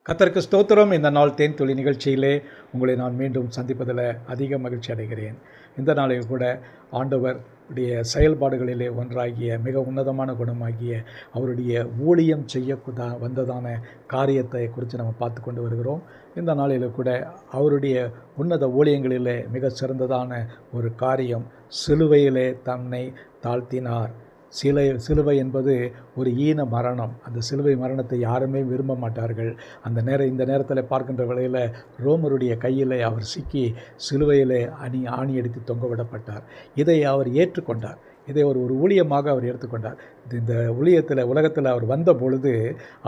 கர்த்தருக்கு ஸ்தோத்திரம். இந்த நாள் தேன் துளி நிகழ்ச்சியிலே உங்களை நான் மீண்டும் சந்திப்பதில் அதிக மகிழ்ச்சி அடைகிறேன். இந்த நாளில் கூட ஆண்டவர் உடைய செயல்பாடுகளிலே ஒன்றாகிய மிக உன்னதமான குணமாகிய அவருடைய ஊழியம் செய்ய வந்ததான காரியத்தை குறித்து நம்ம பார்த்து கொண்டு வருகிறோம். இந்த நாளில் கூட அவருடைய உன்னத ஊழியங்களிலே மிக சிறந்ததான ஒரு காரியம், சிலுவையிலே தன்னை தாழ்த்தினார். சிலுவை என்பது ஒரு ஈன மரணம். அந்த சிலுவை மரணத்தை யாருமே விரும்ப மாட்டார்கள். இந்த நேரத்தில் பார்க்கின்ற வேளையில் ரோமருடைய கையில் அவர் சிக்கி சிலுவையிலே ஆணி அடித்து தொங்கவிடப்பட்டார். இதை அவர் ஏற்றுக்கொண்டார். இதை ஒரு ஊழியமாக அவர் எடுத்துக்கொண்டார். இந்த உலகத்தில் அவர் வந்த பொழுது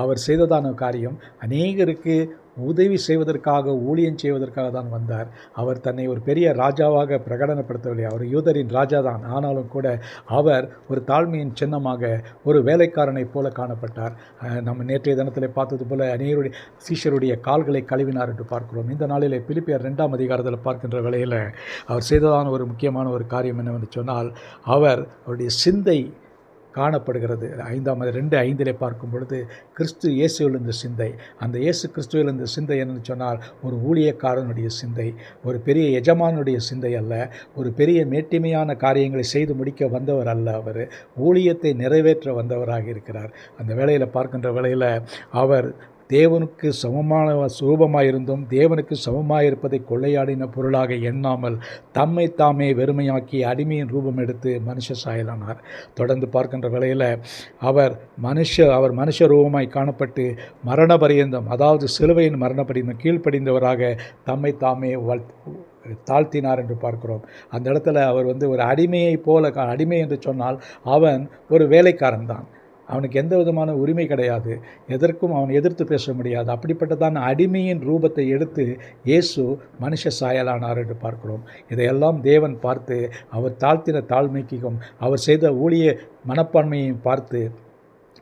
அவர் செய்ததான காரியம் அநேகருக்கு உதவி செய்வதற்காக, ஊழியம் செய்வதற்காக தான் வந்தார். அவர் தன்னை ஒரு பெரிய ராஜாவாக பிரகடனப்படுத்தவில்லை. அவர் யூதரின் ராஜா தான். ஆனாலும் கூட அவர் ஒரு தாழ்மையின் சின்னமாக ஒரு வேலைக்காரனைப் போல காணப்பட்டார். நம்ம நேற்றைய தினத்தில் பார்த்தது போல அநேகருடைய சீஷருடைய கால்களை கழுவினார் என்று பார்க்கிறோம். இந்த நாளிலே பிலிப்பியர் 2ஆம் அதிகாரத்தில் பார்க்கின்ற வேளையில் அவர் செய்ததான ஒரு முக்கியமான ஒரு காரியம் என்னவென்று சொன்னால், அவருடைய சிந்தை காணப்படுகிறது. 2:5 பார்க்கும் பொழுது கிறிஸ்து இயேசுவில் இருந்த சிந்தை, அந்த இயேசு கிறிஸ்துவில் இருந்த சிந்தை என்னன்னு சொன்னால் ஒரு ஊழியக்காரனுடைய சிந்தை, ஒரு பெரிய எஜமானுடைய சிந்தை அல்ல, ஒரு பெரிய மேட்டிமையான காரியங்களை செய்து முடிக்க வந்தவர் அல்ல. அவர் ஊழியத்தை நிறைவேற்ற வந்தவராக இருக்கிறார். அந்த வேளையில் பார்க்கின்ற வேளையில் அவர் தேவனுக்கு சமமான ரூபமாயிருந்தும் தேவனுக்கு சமமாயிருப்பதை கொள்ளையாடின பொருளாக எண்ணாமல் தம்மை தாமே வெறுமையாக்கி அடிமையின் ரூபம் எடுத்து மனுஷ சாயலானார். தொடர்ந்து பார்க்கின்ற வேளையில் அவர் மனுஷ ரூபமாய் காணப்பட்டு மரண பரியந்தம், அதாவது சிலுவையின் மரண பரியந்தம் கீழ்ப்படிந்தவராக தம்மை தாமே தாழ்த்தினார் என்று பார்க்கிறோம். அந்த இடத்துல அவர் ஒரு அடிமையை போல, அடிமை என்று சொன்னால் அவன் ஒரு வேலைக்காரன் தான். அவனுக்கு எந்த விதமான உரிமை கிடையாது. எதற்கும் அவன் எதிர்த்து பேச முடியாது. அப்படிப்பட்டதான அடிமையின் ரூபத்தை எடுத்து இயேசு மனுஷ சாயலானார் என்று பார்க்கிறோம். இதையெல்லாம் தேவன் பார்த்து அவர் தாழ்த்தின தாழ்மைக்கும் அவர் செய்த ஊழிய மனப்பான்மையையும் பார்த்து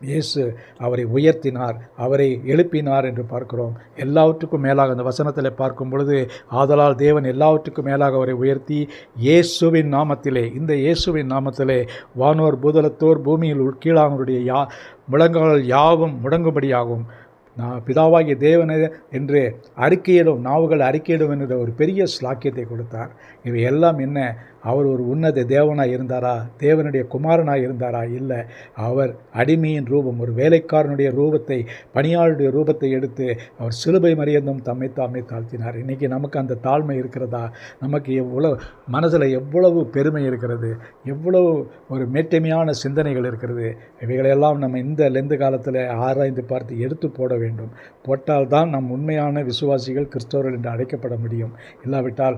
இயேசு அவரை உயர்த்தினார், அவரை எழுப்பினார் என்று பார்க்கிறோம். எல்லாவற்றுக்கும் மேலாக அந்த வசனத்தில் பார்க்கும் பொழுது, ஆதலால் தேவன் எல்லாவற்றுக்கும் மேலாக அவரை உயர்த்தி இயேசுவின் நாமத்திலே, இந்த இயேசுவின் நாமத்திலே வானோர் பூதலத்தோர் பூமியில் கீழானவருடைய முழங்கால் யாவும் முடங்கும்படியாகும், நான் பிதாவாகிய தேவனே என்று நாவுகள் அறிக்கையிடும் என்கிற ஒரு பெரிய ஸ்லாக்கியத்தை கொடுத்தார். இவை எல்லாம் என்ன? அவர் ஒரு உன்னத தேவனாய் இருந்தாரா? தேவனுடைய குமாரனாய் இருந்தாரா? இல்லை. அவர் அடிமையின் ரூபம், ஒரு வேலைக்காரனுடைய ரூபத்தை, பணியாளருடைய ரூபத்தை எடுத்து அவர் சிலுவை மறியந்தும் தம்மை தாமே தாழ்த்தினார். இன்றைக்கி நமக்கு அந்த தாழ்மை இருக்கிறதா? நமக்கு மனதில் எவ்வளவு பெருமை இருக்கிறது, எவ்வளவு ஒரு மேட்டிமையான சிந்தனைகள் இருக்கிறது. இவைகளெல்லாம் நம்ம இந்த லெந்து காலத்தில் ஆராய்ந்து பார்த்து எடுத்து போட வேண்டும். போட்டால்தான் நம் உண்மையான விசுவாசிகள், கிறிஸ்தவர்கள் என்று அழைக்கப்பட முடியும். இல்லாவிட்டால்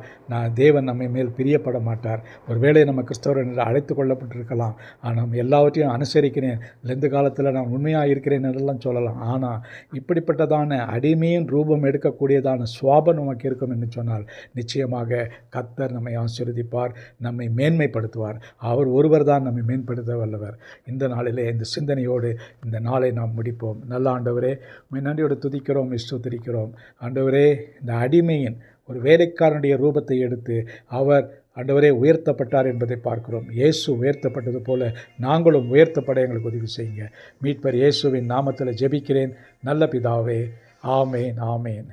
தேவன் நம்மை மேல் பிரியப்பட மாட்டார். ஒருவேளை நம்ம கிறிஸ்தவர் என்று அழைத்து கொள்ளப்பட்டிருக்கலாம், ஆனால் எல்லாவற்றையும் அனுசரிக்கிறேன், லெந்து காலத்தில் நான் உண்மையாக இருக்கிறேன் என்றெல்லாம் சொல்லலாம். ஆனால் இப்படிப்பட்டதான அடிமையின் ரூபம் எடுக்கக்கூடியதான சுவாபம் நமக்கு இருக்கும் என்று சொன்னால் நிச்சயமாக கர்த்தர் நம்மை ஆசீர்வதிப்பார், நம்மை மேன்மைப்படுத்துவார். அவர் ஒருவர் தான் நம்மை மேம்படுத்த வல்லவர். இந்த நாளிலே இந்த சிந்தனையோடு இந்த நாளை நாம் முடிப்போம். நல்ல ஆண்டவரே, நன்றியோடு துதிக்கிறோம், ஸ்தோத்திரிக்கிறோம். ஆண்டவரே, இந்த அடிமையின் ஒரு வேலைக்காரனுடைய ரூபத்தை எடுத்து அவர் ஆண்டவரே உயர்த்தப்பட்டார் என்பதை பார்க்கிறோம். இயேசு உயர்த்தப்பட்டது போல நாங்களும் உயர்த்தப்பட எங்களுக்கு உதவி செய்யுங்க. மீட்பர் இயேசுவின் நாமத்தில் ஜெபிக்கிறேன் நல்ல பிதாவே, ஆமேன், ஆமேன்.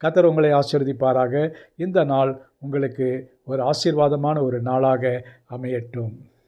கர்த்தர் உங்களை ஆசீர்வதிப்பாராக. இந்த நாள் உங்களுக்கு ஒரு ஆசீர்வாதமான ஒரு நாளாக அமையட்டும்.